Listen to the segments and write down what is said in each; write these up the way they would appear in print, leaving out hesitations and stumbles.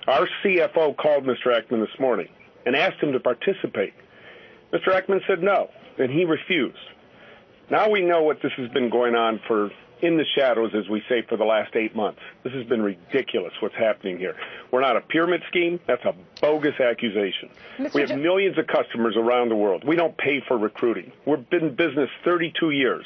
Our CFO called Mr. Ackman this morning and asked him to participate. Mr. Ackman said no, and he refused. Now we know what this has been going on for in the shadows, as we say, for the last 8 months. This has been ridiculous what's happening here. We're not a pyramid scheme. That's a bogus accusation. We have millions of customers around the world. We don't pay for recruiting. We've been in business 32 years.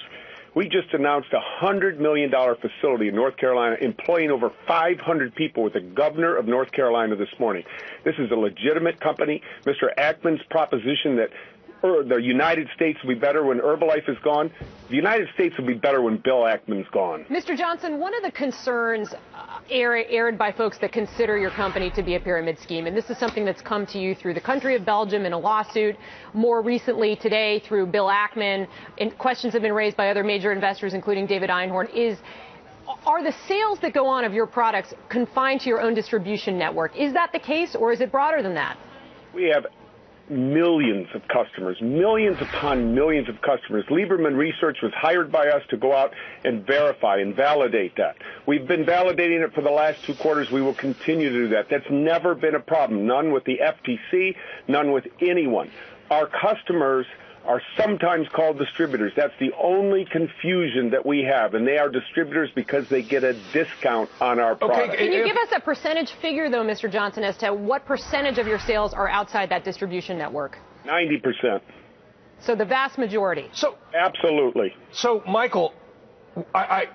We just announced a $100 million facility in North Carolina employing over 500 people with the governor of North Carolina this morning. This is a legitimate company. Mr. Ackman's proposition that the United States will be better when Herbalife is gone. The United States will be better when Bill Ackman's gone. Mr. Johnson, one of the concerns aired by folks that consider your company to be a pyramid scheme, and this is something that's come to you through the country of Belgium in a lawsuit, more recently today through Bill Ackman, and questions have been raised by other major investors, including David Einhorn, are the sales that go on of your products confined to your own distribution network? Is that the case, or is it broader than that? We have millions of customers, millions upon millions of customers. Lieberman Research was hired by us to go out and verify and validate that. We've been validating it for the last 2 quarters. We will continue to do that. That's never been a problem, none with the FTC, none with anyone. Our customers are sometimes called distributors. That's the only confusion that we have, and they are distributors because they get a discount on our product. Okay. Can you give us a percentage figure, though, Mr. Johnson, as to what percentage of your sales are outside that distribution network? 90%. So the vast majority? Absolutely. So, Michael,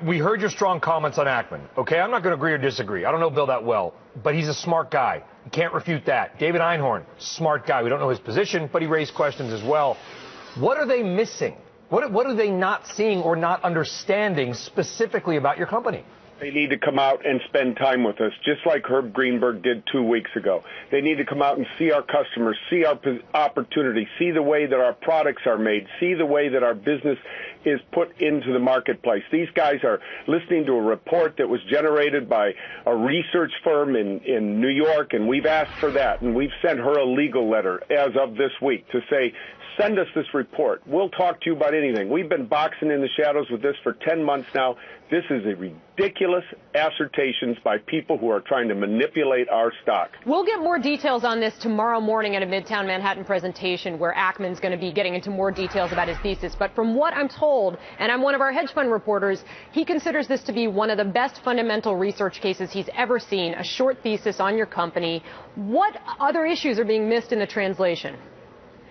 we heard your strong comments on Ackman. Okay, I'm not going to agree or disagree. I don't know Bill that well, but he's a smart guy. You can't refute that. David Einhorn, smart guy. We don't know his position, but he raised questions as well. What are they missing? What are they not seeing or not understanding specifically about your company? They need to come out and spend time with us, just like Herb Greenberg did 2 weeks ago. They need to come out and see our customers, see our opportunity, see the way that our products are made, see the way that our business is put into the marketplace. These guys are listening to a report that was generated by a research firm in New York, and we've asked for that, and we've sent her a legal letter as of this week to say, send us this report. We'll talk to you about anything. We've been boxing in the shadows with this for 10 months now. This is a ridiculous assertions by people who are trying to manipulate our stock. We'll get more details on this tomorrow morning at a Midtown Manhattan presentation where Ackman's going to be getting into more details about his thesis. But from what I'm told, and I'm one of our hedge fund reporters, he considers this to be one of the best fundamental research cases he's ever seen, a short thesis on your company. What other issues are being missed in the translation?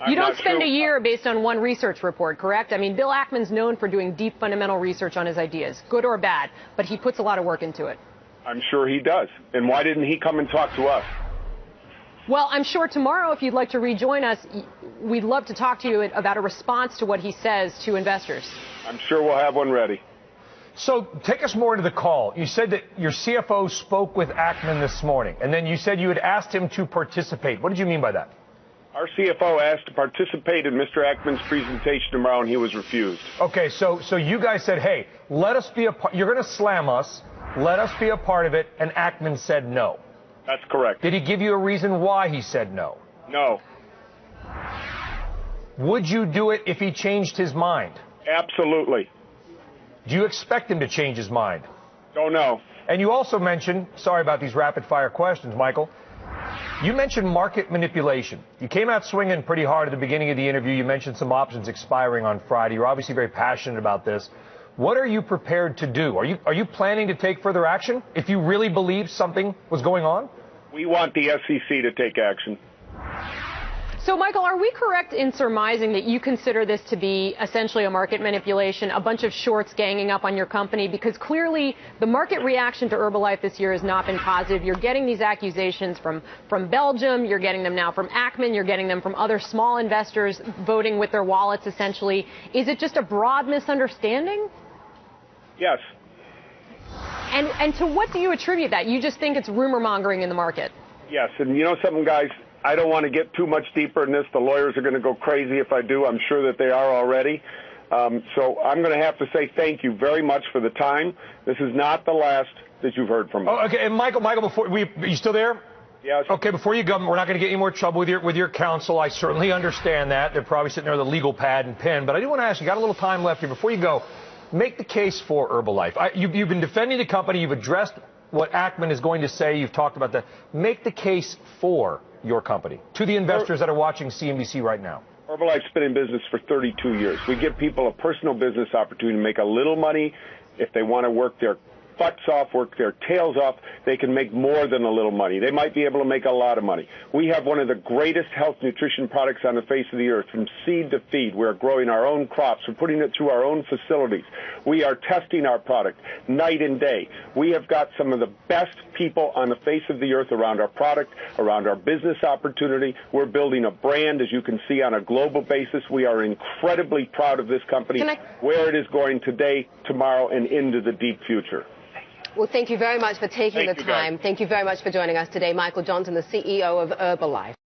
You don't spend a year based on one research report, correct? I mean, Bill Ackman's known for doing deep fundamental research on his ideas, good or bad, but he puts a lot of work into it. I'm sure he does. And why didn't he come and talk to us? Well, I'm sure tomorrow, if you'd like to rejoin us, we'd love to talk to you about a response to what he says to investors. I'm sure we'll have one ready. So take us more into the call. You said that your CFO spoke with Ackman this morning, and then you said you had asked him to participate. What did you mean by that? Our CFO asked to participate in Mr. Ackman's presentation tomorrow, and he was refused. Okay, so you guys said, hey, let us be a part. You're going to slam us. Let us be a part of it, and Ackman said no. That's correct. Did he give you a reason why he said no? No. Would you do it if he changed his mind? Absolutely. Do you expect him to change his mind? Don't know. And you also mentioned, sorry about these rapid-fire questions, Michael, you mentioned market manipulation. You came out swinging pretty hard at the beginning of the interview. You mentioned some options expiring on Friday. You're obviously very passionate about this. What are you prepared to do? Are you planning to take further action if you really believe something was going on? We want the SEC to take action. So, Michael, are we correct in surmising that you consider this to be essentially a market manipulation, a bunch of shorts ganging up on your company? Because clearly the market reaction to Herbalife this year has not been positive. You're getting these accusations from Belgium. You're getting them now from Ackman. You're getting them from other small investors voting with their wallets, essentially. Is it just a broad misunderstanding? Yes. And to what do you attribute that? You just think it's rumor mongering in the market? Yes. And you know something, guys? I don't want to get too much deeper in this. The lawyers are going to go crazy if I do. I'm sure that they are already. So I'm going to have to say thank you very much for the time. This is not the last that you've heard from me. Oh, okay. And Michael, are you still there? Yes. Okay, before you go, we're not going to get any more trouble with your counsel. I certainly understand that. They're probably sitting there with a legal pad and pen. But I do want to ask you, got a little time left here. Before you go, make the case for Herbalife. You've been defending the company. You've addressed what Ackman is going to say. You've talked about that. Make the case for your company to the investors that are watching CNBC right now. Herbalife's been in business for 32 years. We give people a personal business opportunity to make a little money. If they want to work their butts off, work their tails off, they can make more than a little money. They might be able to make a lot of money. We have one of the greatest health nutrition products on the face of the earth, from seed to feed. We're growing our own crops. We're putting it through our own facilities. We are testing our product night and day. We have got some of the best people on the face of the earth around our product, around our business opportunity. We're building a brand, as you can see, on a global basis. We are incredibly proud of this company, where it is going today, tomorrow, and into the deep future. Well, thank you very much for taking the time. Thank you very much for joining us today, Michael Johnson, the CEO of Herbalife.